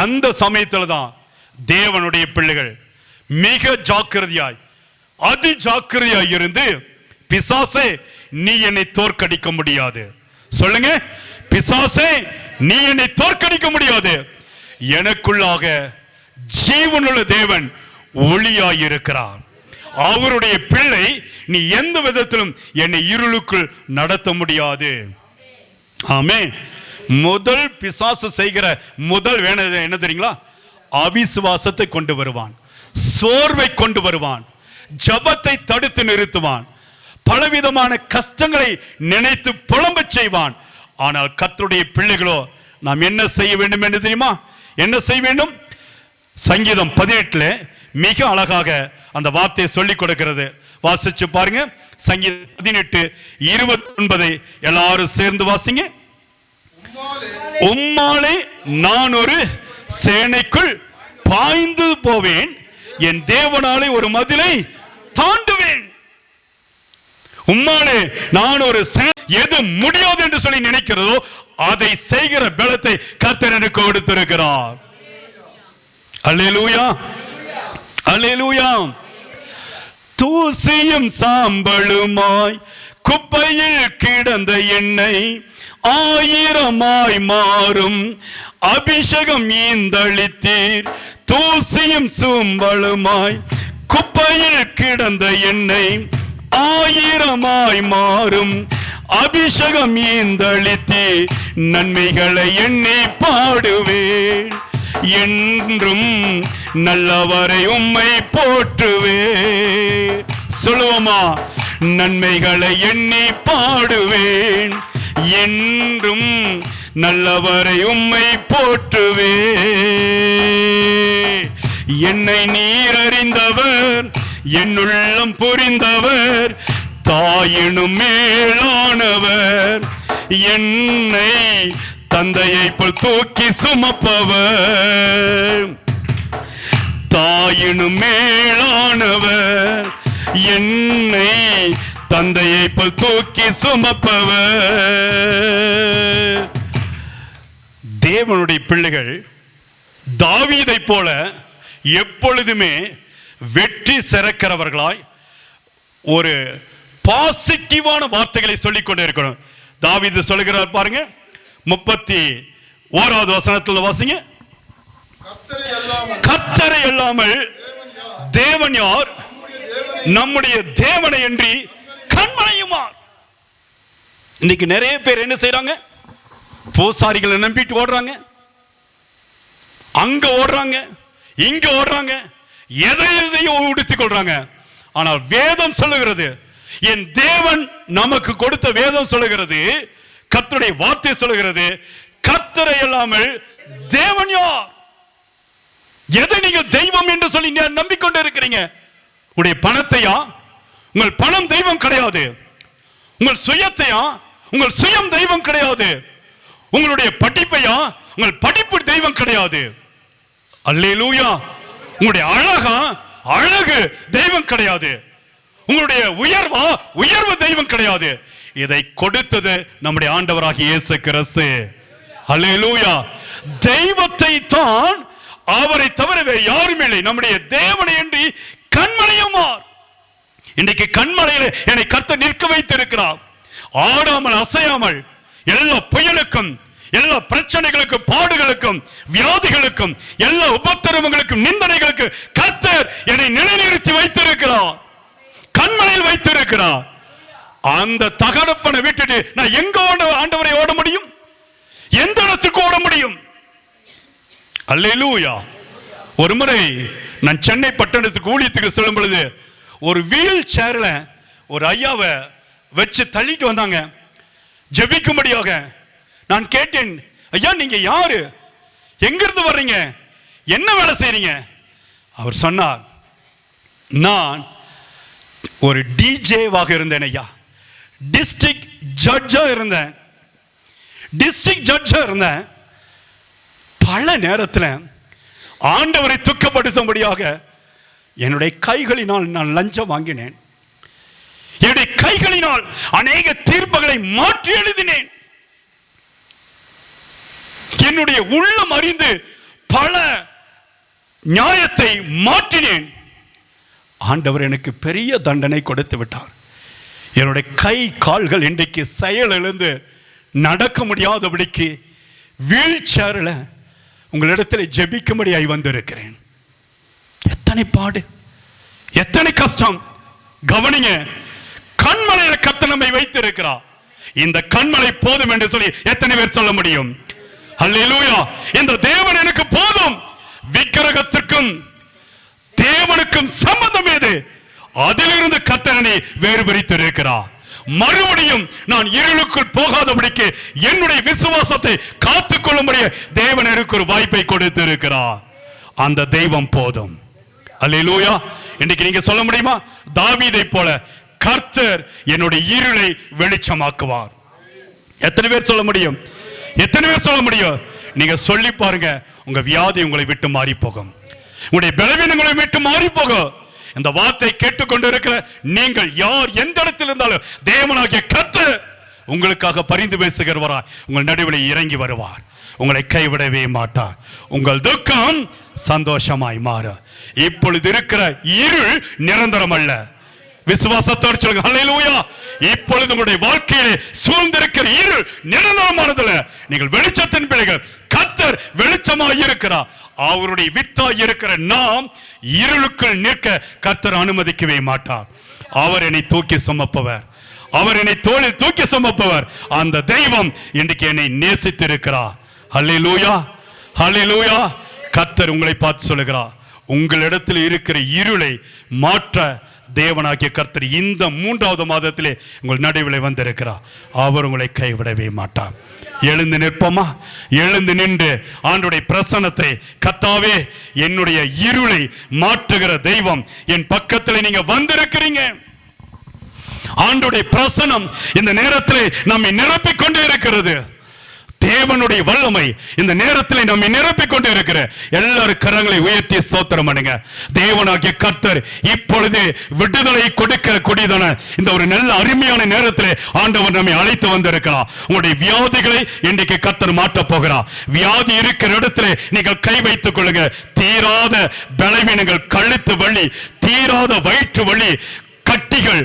அந்த சமயத்தில் தான் தேவனுடைய பிள்ளைகள் மிக ஜாக்கிரதையாய், அதி ஜாக்கிரதையாய் இருந்து, பிசாசே நீ என்னை தோற்கடிக்க முடியாது. சொல்லுங்க, பிசாசே நீ என்னை தோற்கடிக்க முடியாது. எனக்குள்ளாக ஜீவனுள்ள தேவன் ஒளியாய் இருக்கிறார். அவருடைய பிள்ளை நீ எந்த விதத்திலும் என்னை இருளுக்குள் நடத்த முடியாது. ஆமென். முதல் பிசாசு செய்கிற முதல் வேலை என்ன தெரியுங்களா? அவிசுவாசத்தை கொண்டு வருவான், சோர்வை கொண்டு வருவான், ஜபத்தை தடுத்து நிறுத்துவான், பலவிதமான கஷ்டங்களை நினைத்து புலம்ப செய்வான். ஆனால் கர்த்தருடைய பிள்ளைகளோ நாம் என்ன செய்ய வேண்டும் என்று தெரியுமா? என்ன செய்ய வேண்டும்? சங்கீதம் 18 மிக அழகாக அந்த வார்த்தையை சொல்லிக் கொடுக்கிறது. வாசிச்சு பாருங்க. சங்கீதம் 18:29 எல்லாரும் சேர்ந்து வாசிங்க. உம்மாலே நான் ஒரு சேனைக்குள் பாய்ந்து போவேன், என் தேவனாலே ஒரு மதிலை தாண்டுவேன். உம்மாலே நான் ஒரு எது முடியாது என்று சொல்லி நினைக்கிறதோ அதை செய்கிற பலத்தை கர்த்தர் எனக்கு கொடுத்திருக்கிறார். அல்லேலூயா, அல்லேலூயா. தூசியும் சாம்பலுமாய் குப்பையில் கிடந்த எண்ணெய் ஆயிரமாய் மாறும் அபிஷேகம் ஈந்தளித்தீர். தூசியும் சாம்பலுமாய் குப்பையில் கிடந்த எண்ணெய் ஆயிரமாய் மாறும் அபிஷேகம் ஈந்தளித்தே நன்மைகளை எண்ணி பாடுவேன். என்றும் நல்லவரை உம்மை போற்றுவேன். சொல்லுவோமா? நன்மைகளை எண்ணி பாடுவேன், என்றும் நல்லவரை உம்மை போற்றுவேன். என்னை நீர் அறிந்தவர், என்னுள்ளம் புரிந்தவர், தாயினும் மேலானவர், என்னை தந்தையை போல் தூக்கி சுமப்பவர். தாயினும் மேலானவர், என்னை தந்தையை போல் தூக்கி சுமப்பவர். தேவனுடைய பிள்ளைகள் தாவீதை போல எப்பொழுதுமே வெற்றி சிறக்கிறவர்களாய் ஒரு பாசிட்டிவான வார்த்தைகளை சொல்லிக் கொண்டே இருக்கணும். தாவீது சொல்லுகிறார் பாருங்க, 31வது வசனத்தில் வாசிங்க. கர்த்தரை அல்லாமல் தேவன் யார்? நம்முடைய தேவனை என்று கண்மனையுமார். இன்னைக்கு நிறைய பேர் என்ன செய்யறாங்க? பூசாரிகளை நம்பிட்டு ஓடுறாங்க, அங்க ஓடுறாங்க, இங்க ஓடுறாங்க, எதையோ உடுத்திக் கொள்றாங்க. ஆனால் வேதம் சொல்லுகிறது, என் தேவன் நமக்கு கொடுத்த வேதம் சொல்லுகிறது, கர்த்தருடைய வார்த்தை சொல்லுகிறது, கர்த்தரை இல்லாமல் தேவன் யார்? எதை நீங்க தெய்வம் என்று சொல்லி நம்பிக்கொண்டு இருக்கிறீங்க? உடைய பணத்தையா, உங்கள் பணம் தெய்வம் கிடையாது. உங்கள் சுயத்தையா, உங்கள் சுயம் தெய்வம் கிடையாது. உங்களுடைய படிப்பையா, உங்கள் படிப்பு தெய்வம் கிடையாது. அல்லேலூயா. உங்களுடைய அழகா, அழகு தெய்வம் கிடையாது. உங்களுடைய உயர்வா, உயர்வு தெய்வம் கிடையாது. இதை கொடுத்தது நம்முடைய ஆண்டவராகிய இயேசு கிறிஸ்து. அல்லேலூயா. தெய்வத்தை தான், அவரை தவிர வேறு யாரும் இல்லை. நம்முடைய தேவனை என்று கண்மலையுமார். இன்றைக்கு கண்மலையில என்னை கர்த்தர் நிற்க வைத்திருக்கிறார். ஆடாமல் அசையாமல் எல்லா புயலுக்கும், எல்லா பிரச்சனைகளுக்கும், பாடுகளுக்கும், வியாதிகளுக்கும், எல்லா உபத்திரவங்களுக்கும், நிந்தனைகளுக்கு கர்த்தர் என்னை நிலைநிறுத்தி வைத்திருக்கிறார். கண்மலையில் வைத்திருக்கிறார். அந்த தகப்பனை விட்டுட்டு நான் எங்க ஆண்டவரை ஓட முடியும்? எந்த இடத்துக்கு ஓட முடியும்? அல்லேலூயா. ஒரு முறை நான் சென்னை பட்டணத்துக்கு ஊழியத்துக்கு செல்லும் பொழுது ஒரு வீல் சேர்ல ஒரு ஐயாவை வச்சு தள்ளிட்டு வந்தாங்க ஜெபிக்கும்படியாக. நான் கேட்டேன், ஐயா நீங்க யாரு, எங்கிருந்து வர்றீங்க, என்ன வேலை செய்றீங்க? அவர் சொன்னார், நான் ஒரு டிஜேவாக இருந்தேன் ஐயா, டிஸ்ட்ரிக்ட் ஜட்ஜா இருந்தேன். டிஸ்ட்ரிக்ட் ஜட்ஜா இருந்தேன். பல நேரத்தில் ஆண்டவரை துக்கப்படுத்தும்படியாக என்னுடைய கைகளினால் நான் லஞ்சம் வாங்கினேன். என்னுடைய கைகளினால் அநேக தீர்ப்புகளை மாற்றி எழுதினேன். என்னுடைய உள்ளம் அறிந்து பல நியாயத்தை மாற்றினேன். ஆண்டவர் எனக்கு பெரிய தண்டனை கொடுத்து விட்டார். என்னுடைய கை கால்கள் இன்றைக்கு செயலிழந்து நடக்க முடியாதபடிக்கு வீல் சேர்ல உங்களிடத்தில் ஜெபிக்கும்படியாய் வந்திருக்கிறேன். எத்தனை பாடு, எத்தனை கஷ்டம். கவனிங்க, கண்மலையில கர்த்தர் நம்மை வைத்திருக்கிறார். இந்த கண்மலை போதும் என்று சொல்லி எத்தனை பேர் சொல்ல முடியும்? அல்லேலூயா. இந்த தேவன் எனக்கு போதும். விக்கிரகத்திற்கும் தேவனுக்கும் சம்பந்தம் ஏது? அதிலிருந்து கர்த்தரனை வேறு பிரித்திருக்கிறார். மறுபடியும் நான் இருளுக்குள் போகாதபடிக்கு என்னுடைய விசுவாசத்தை காத்துக்கொள்ளும்படி தேவன் எனக்கு ஒரு வாய்ப்பை கொடுத்திருக்கிறார். அந்த தெய்வம் போதும். அல்லேலூயா. இன்னைக்கு நீங்க சொல்ல முடியுமா? தாவீதை போல கர்த்தர் என்னுடைய இருளை வெளிச்சமாக்குவார். எத்தனை பேர் சொல்ல முடியும்? எத்தனை பேர் சொல்ல முடியும்? நீங்க சொல்லி பாருங்க, உங்க வியாதி உங்களை விட்டு மாறி போகும். உங்களுடைய பலவீனங்களை விட்டு மாறி போகும். இந்த வார்த்தை கேட்டுக்கொண்டு இருக்கிற நீங்கள் யார், எந்த இடத்தில் இருந்தாலும் தேவனாகிய கர்த்தர் உங்களுக்காக பரிந்து பேசுகிறவரா உங்கள் நடுவில் இறங்கி வருவார். உங்களை கைவிடவே மாட்டார். உங்கள் துக்கம் சந்தோஷமாய் மாறும். இப்பொழுது இருக்கிற இருள் நிரந்தரம் அல்ல. விசுவாசத்தோடு சொல்லுங்க அல்லேலூயா. இப்பொழுது உங்களுடைய வாழ்க்கையிலே சூழ்ந்திருக்கிற இருள் நிரந்தரமானதுல. நீங்கள் வெளிச்சத்தின் பிள்ளைகள். கர்த்தர் வெளிச்சமாய் இருக்கிறார். அவருடைய வித்தாய் இருக்கிற நாம் இருளுக்குள் நிற்க கர்த்தர் அனுமதிக்கவே மாட்டார். அவர் என்னை தூக்கி சுமப்பவர். அவர் என்னை தோளில் தூக்கி சுமப்பவர். அந்த தெய்வம் இன்றைக்கு என்னை நேசித்திருக்கிறார். அல்லேலூயா, அல்லேலூயா. கர்த்தர் உங்களை பார்த்து சொல்லுகிறார், உங்களிடத்தில் இருக்கிற இருளை மாற்ற தேவனாகிய கர்த்தர் இந்த 3வது மாதத்திலே உங்கள் நடுவில் வந்திருக்கிறார். அவர் உங்களை கைவிடவே மாட்டார். எழுந்து நிற்போமா? எழுந்து நின்று ஆண்டவருடைய பிரசன்னத்தை, கர்த்தாவே என்னுடைய இருளை மாற்றுகிற தெய்வம் என் பக்கத்தில் நீங்க வந்திருக்கிறீங்க. ஆண்டவருடைய பிரசன்னம் இந்த நேரத்தில் நம்மை நிரப்பிக் கொண்டே இருக்கிறது. தேவனுடைய வல்லமை இந்த நேரத்தில் நம்மை நிரப்பிக் கொண்டு இருக்கிற எல்லாரும் கரங்களை உயர்த்தி ஸ்தோத்திரம் பண்ணுங்க. தேவனாகிய கர்த்தர் இப்பொழுது விடுதலை கொடுக்கிற கொடிதான இந்த ஒரு நல்ல அருமையான நேரத்தில் ஆண்டவர் நம்மை அழைத்து வந்திருக்கிறார். உங்களுடைய வியாதிகளை இன்றைக்கு கர்த்தர் மாற்ற போகிறார். வியாதி இருக்கிற இடத்துல நீங்கள் கை வைத்துக் கொள்ளுங்க. தீராத பலவீனங்கள், கழுத்து வலி, தீராத வயிற்று வலி, கட்டிகள்,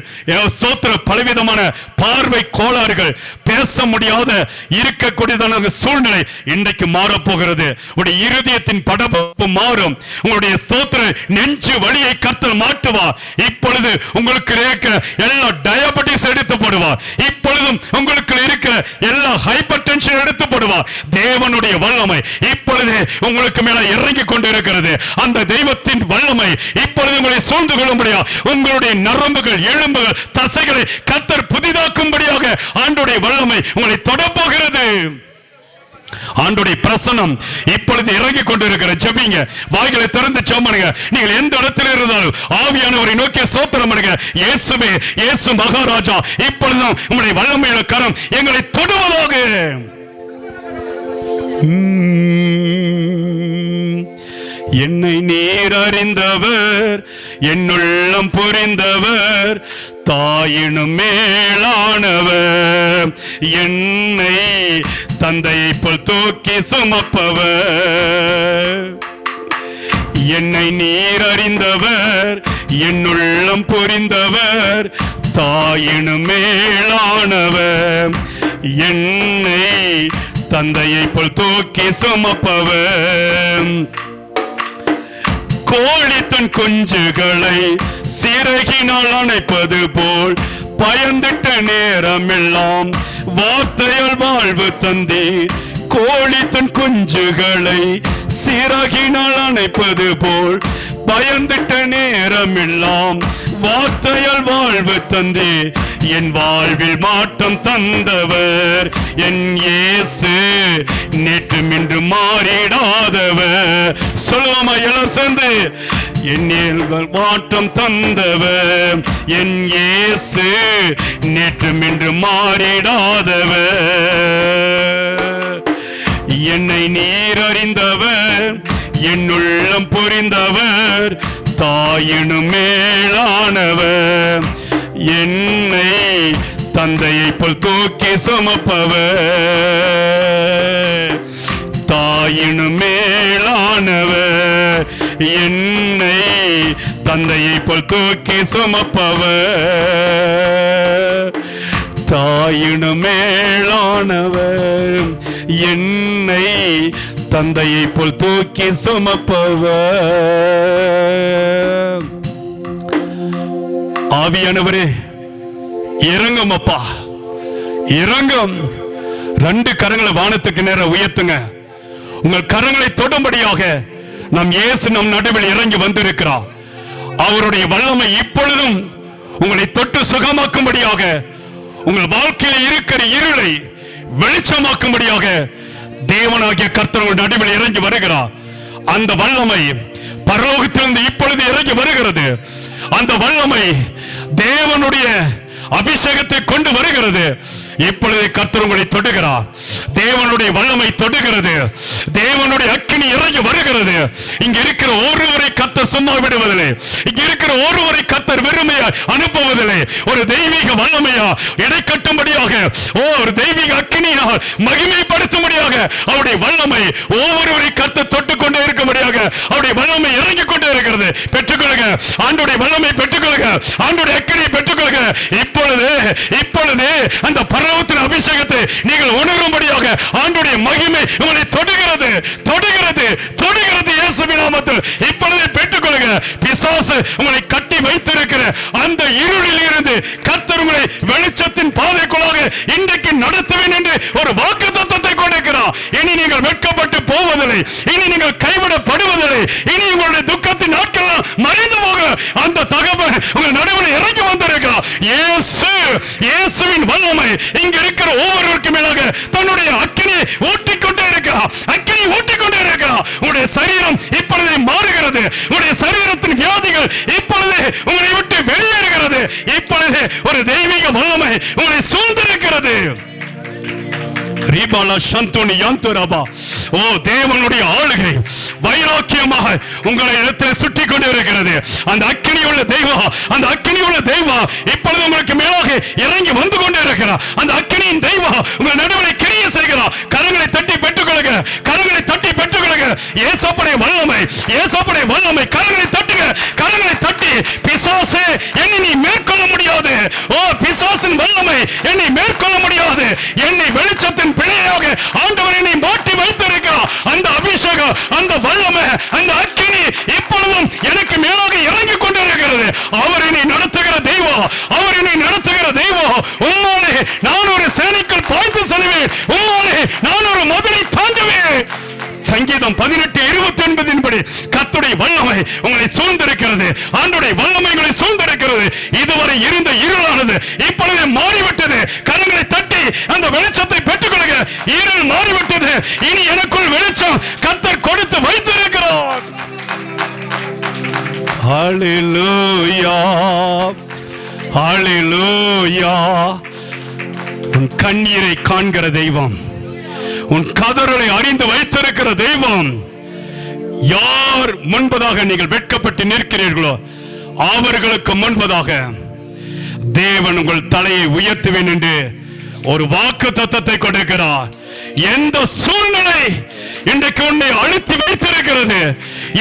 பலவிதமான பார்வை கோளாறுகள், பேச முடியாத இருக்கக்கூடியதான சூழ்நிலை இன்றைக்கு மாறப்போகிறது. உங்களுடைய இருதயத்தின் படப்பு மாறும். உங்களுடைய ஸ்தோத்திர நெஞ்சு வலியை கர்த்தர் மாற்றுவார். இப்பொழுது உங்களுக்கு இருக்கிற எல்லா டயபெட்டிஸ் எடுத்து போடுவார். இப்பொழுதும் உங்களுக்கு இருக்கிற எல்லா ஹைப்பர் டென்ஷன் எடுத்து போடுவார். தேவனுடைய வல்லமை இப்பொழுது உங்களுக்கு மேல இறங்கி கொண்டு இருக்கிறது. அந்த தெய்வத்தின் வல்லமை இப்பொழுது உங்களை சூழ்ந்து கொள்ளும்படியா உங்களுடைய நரம்புகள், எலும்புகள், தசைகளை கர்த்தர் புதிதாக்கும்படியாக ஆண்டவருடைய வல்லமை உங்களை தொட போகிறது. ஆண்டோடைய பிரசனம் இப்பொழுது இறங்கி கொண்டிருக்கிற. ஜெபிங்க, வாய்களை திறந்து ஜெபம்ங்க. நீங்கள் எந்த இடத்தில் இருந்தாலும் ஆவியானவரை நோக்கி ஸ்தோத்திரம் பண்ணுங்க. இயேசுவே, இயேசு மகாராஜா, இப்பொழுது உம்முடைய வல்லமையுள்ள கரம் எங்களை தொடுவதாக. என்னை நீர் அறிந்தவர், என்னுள்ளம் புரிந்தவர், தாயினும் மேலானவர், என்னை தந்தையை போல் தூக்கி சுமப்பவர். என்னை நீர் அறிந்தவர், என்னுள்ளம் புரிந்தவர், தாயினும் மேலானவர், என்னை தந்தையை போல் தூக்கி சுமப்பவர். கோழி தன் குஞ்சுகளை சிறகினால் அணைப்பது போல் பயந்துட்ட நேரமெல்லாம் வார்த்தையால் வாழ்வு தந்தீர். கோழி தன் குஞ்சுகளை சிறகினால் அணைப்பது போல் பயந்துட்ட நேரமெல்லாம் வார்த்தையால் வாழ்வு தந்தே. என் வாழ்வில் மாற்றம் தந்தவர் என் இயேசு, நேற்றும் இன்று மாறிடாதவர். சொல்லுவோமா எல்லாரும் சேர்ந்து? என்னில் மாற்றம் தந்தவர் என் இயேசு, நேற்றும் இன்று மாறிடாதவர். என்னை நீர் அறிந்தவர், என்னுள்ளம் புரிந்தவர், தாயினும் மேலானவர், என்னை தந்தையை போல் தூக்கி சுமப்பவர். தாயினும் மேலானவர், என்னை தந்தையை போல் தூக்கி சுமப்பவர். தாயினும் மேலானவர், என்னை தந்தையை போல் தூக்கி சுமப்பவர். ஆவியானவரே இறங்கும் அப்பா, இறங்கும். 2 கரங்களை வானத்துக்கு நேரம் உயர்த்துங்க. உங்கள் கரங்களை தொடும்படியாக நம் இயேசு நம் நடுவில் இறங்கி வந்திருக்கிறார். அவருடைய வல்லமை இப்பொழுதும் உங்களை தொட்டு சுகமாக்கும்படியாக, உங்கள் வாழ்க்கையில் இருக்கிற இருளை வெளிச்சமாக்கும்படியாக தேவனாகிய கர்த்தர் உங்கள் நடுவில் இறங்கி வருகிறார். அந்த வல்லமை பரலோகத்திலிருந்து இப்பொழுது இறங்கி வருகிறது. அந்த வல்லமை தேவனுடைய அபிஷேகத்தை கொண்டு வருகிறது. இப்பொழுது கர்த்தர் உங்களை தொடுகிறார். தேவனுடைய வல்லமை தொடுகிறது. தேவனுடைய அக்கினி இறங்கி வருகிறது. இங்க இருக்கிற ஒருவரை கர்த்தர் சும்மா விடுவதில்லை. இங்க இருக்கிற ஒருவரை கர்த்தர் வெறுமையா அனுப்புவதில்லை. ஒரு தெய்வீக வல்லமையா எடை கட்டும்படியாக, ஒரு தெய்வீக அக்கினியால் மகிமைப்படுத்தும்படியாக அவருடைய வல்லமை ஒவ்வொருவரை கர்த்தர் தொட்டுக்கொண்டே இருக்கும்படியாக அவருடைய வல்லமை இறங்கி கொண்டே இருக்கிறது. பெற்றுக்கொள்ளுங்க, ஆண்டோடைய வல்லமை பெற்றுக்கொள்ளுங்க, ஆண்டோடைய அக்கினியை பெற்றுக்கொள்ளுங்க. இப்பொழுது அந்த பரலோகத்தின் அபிஷேகத்தை நீங்கள் உணரும்படியாக ஆண்டோடைய மகிமை உங்களை தொடுகிறது, தொடுகிறது, தொடுகிறது. இயேசுவின் நாமத்தில் இப்பொழுது பெற்றுக்கொள்ளுங்க. பிசாசு உங்களை கட்டி வைத்திருக்கிற அந்த இருளில் இருந்து கர்த்தர் உங்களை வெளிச்சத்தின் பாதைக்குள்ளாக இன்றைக்கு நடத்துவேன் என்று ஒரு வாக்குத்தத்தத்தை கொடுக்கிறார். இனி நீங்கள் வெட்கப்பட்டு போவதில்லை, இனி நீங்கள் கைவிடப்படுவதில்லை, இனி உங்களுடைய துக்கத்தின் நாட்கள் மறைந்து போக அந்த தகவல் உங்கள் நடுவில் இறங்கி வந்திருக்கிறார். இயேசுவின் வல்லமை இங்க இருக்கிற ஒவ்வொருவருக்கும் மேலாக தன்னுடைய அக்கினியை ஊட்டிக்கொண்டே இருக்கிறார். அக்கினி ஊட்டிக்கொண்டே இருக்கிறார். உங்களுடைய சரீரம் இப்பொழுது மாறுகிறது. உங்களுடைய சரீரத்தின் வியாதிகள் இப்பொழுது உங்களை விட்டு வெளியேறுகிறது. இப்பொழுது ஒரு தெய்வீக வல்லமை உங்களை சூழ்ந்திருக்கிறது. தேவனுடைய ஆளுகை வைராக்கியமாக உங்களை இடத்தில் சுட்டி கொண்டு இருக்கிறது. அந்த அக்கினி உள்ள தெய்வம், அந்த அக்கினி உள்ள தெய்வம் இப்பொழுது உங்களுக்கு மேலாக இறங்கி வந்து கொண்டே இருக்கிறார். அந்த அக்கினியின் தெய்வம் உங்கள் நடுவில் கிரியை செய்கிறார். கரங்களை தட்டி பெற்றுக்கொள்ளுங்க, கரங்களை தட்டி பெற்றுக்கொள்ளுங்க. இயேசுவுடைய வல்லமை, இயேசுவுடைய வல்லமை. கரங்களை தட்டுங்க, கரங்களை தட்டி. பிசாசே என்னை நீ மேற்கொள்ள முடியாது. பிசாசின் வல்லமை என்னை மேற்கொள்ள முடியாது. என்னை வெளிச்சத்தின் பிள்ளையாக ஆண்டவர் என்னை மாற்றி வைத்திருக்கிறார். அந்த அபிஷேகம், அந்த வல்லமை, அந்த அக்கினி இப்பொழுதும் எனக்கு மேலாக இறங்கி கொண்டிருக்கிறது. அவர் என்னை நடத்துகிற தெய்வம், அவர் என்னை நடத்துகிற தெய்வம். உம்மாலே நான் ஒரு சேனைக்குள் பாய்ந்து செல்வேன், உம்மாலே நான் ஒரு மதிலை தாண்டுவேன். சங்கீதம் 18:29 படி கர்த்தருடைய வல்லமை உங்களை சூழ்ந்திருக்கிறது. ஆண்டவருடைய வல்லமை உங்களை சூழ்ந்திருக்கிறது. இதுவரை இருந்த இருளானது இப்பொழுது மாறிவிட்டது. கரங்களை தட்டி அந்த வெளிச்சத்தை பெற்றுக்கொள்ளுங்க. இருள் இருள் மாறிவிட்டது, இனி எனக்குள் வெளிச்சம் கர்த்தர் கொடுத்து வைத்திருக்கிறார். ஹல்லேலூயா, ஹல்லேலூயா. உன் கண்ணீரை காண்கிற தெய்வம், உன் கதறலை அறிந்து வைத்திருக்கிற தெய்வம். யார் முன்பதாக நீங்கள் வெட்கப்பட்டு நிற்கிறீர்களோ அவர்களுக்கு முன்பதாக தேவன் உங்கள் தலையை உயர்த்துவேன் என்று ஒரு வாக்குத்தத்தத்தை கொடுக்கிறார். எந்த சூழ்நிலை இன்றைக்கு உன்னை அழுத்தி வைத்திருக்கிறது,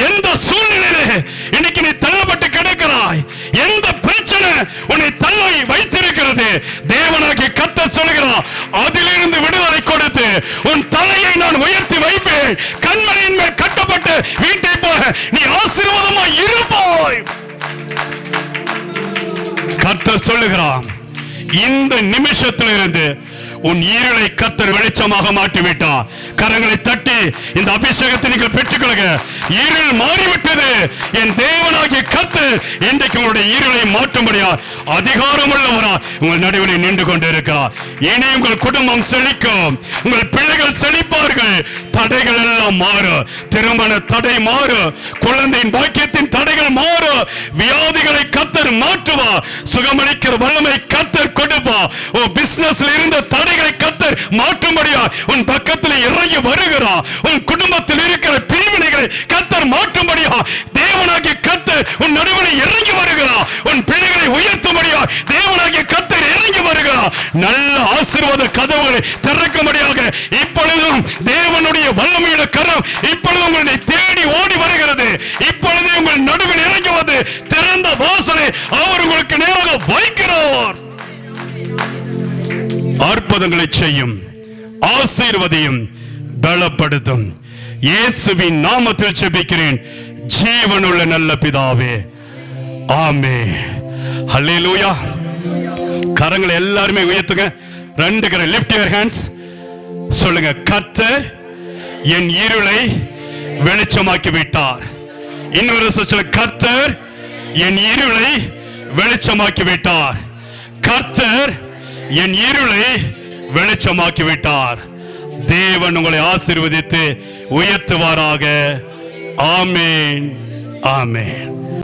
எந்த சூழ்நிலையிலே இன்னைக்கு நீ தள்ளப்பட்டு கிடக்கிறாய், எந்த பிரச்சனை உன்னை தள்ள வைத்திருக்கிறது, தேவனாகிய கர்த்தர் சொல்கிறார், அதிலிருந்து விடுதலை கொடுத்து உன் தலையை நான் உயர்த்தி வைப்பேன். கண்மலையின் மேல் கட்டப்பட்டு வீட்டை போல நீ ஆசீர்வாதமாய் இருப்பாய். கர்த்தர் சொல்லுகிறார், இந்த நிமிஷத்திலிருந்து உன் இருளை கர்த்தர் வெளிச்சமாக மாற்றிவிட்டார். கரங்களை தட்டி இந்த அபிஷேகத்தை நீங்கள் பெற்றுக்கொள்ளுங்க. இருள் மாறிவிட்டது. என் தேவனாகிய கர்த்தர் இன்றைக்கு உங்களுடைய இருளை மாற்றும்படியா அதிகாரம் உள்ளவரா உங்கள் நடுவில் நின்று கொண்டிருக்கிறார். இனி உங்கள் குடும்பம் செழிக்கும், உங்கள் பிள்ளைகள் செழிப்பார்கள். தடைகள் எல்லாம் மாறும். திருமண தடை மாறும், குழந்தையின் பாக்கியத்தின் தடைகள் மாறும், வியாதிகளை கர்த்தர் மாற்றுவார், சுகமளிக்கிற வல்லமை கர்த்தர் கொடுப்பார். ஓ பிசினஸ்ல இருந்த தடைகளை கர்த்தர் மாற்றும்படியா உன் பக்கத்தில் இறங்கி வருகிறார். உன் குடும்பத்தில் இருக்கிற பிரிவினைகளை கர்த்தர் மாற்றும்படியா தேவனாகிய கர்த்தர் உன் நடுவில் இறங்கி வருகிறார். உன் பிள்ளைகளை உயர்த்தும்படியா தேவனாகிய கர்த்தர் இறங்கி வருகிறார். நல்ல ஆசீர்வாத கதவுகளை திறக்கும்படியாக இப்பொழுதும் தேவனுடைய வல்லமையுள்ள கரம் இப்பொழுது உங்களை தேடி ஓடி வருகிறது. இப்பொழுது உங்கள் நடுவில் இறங்கி வந்து திறந்த வாசலை அவர் உங்களுக்கு நேராக வைக்கிறார். அற்புதங்களை செய்யும், ஆசீர்வதியும், பலப்படுத்தும். இயேசுவின் நாமத்தில் ஜெபிக்கிறேன் ஜீவனுள்ள நல்ல பிதாவே, ஆமென். ஹல்லேலூயா. கரங்களை எல்லாருமே உயர்த்துங்க. ரெண்டு கரம், லிஃப்ட் யுவர் ஹேண்ட்ஸ். சொல்லுங்க, கர்த்தர் என் இருளை வெளிச்சமாக்கி விட்டார். இன்னொரு சொல்ல, கர்த்தர் என் இருளை வெளிச்சமாக்கி விட்டார். கர்த்தர் என் இருளை வெளிச்சமாக்கி விட்டார். தேவன் உங்களை ஆசீர்வதித்து உயர்த்துவாராக. ஆமென், ஆமென்.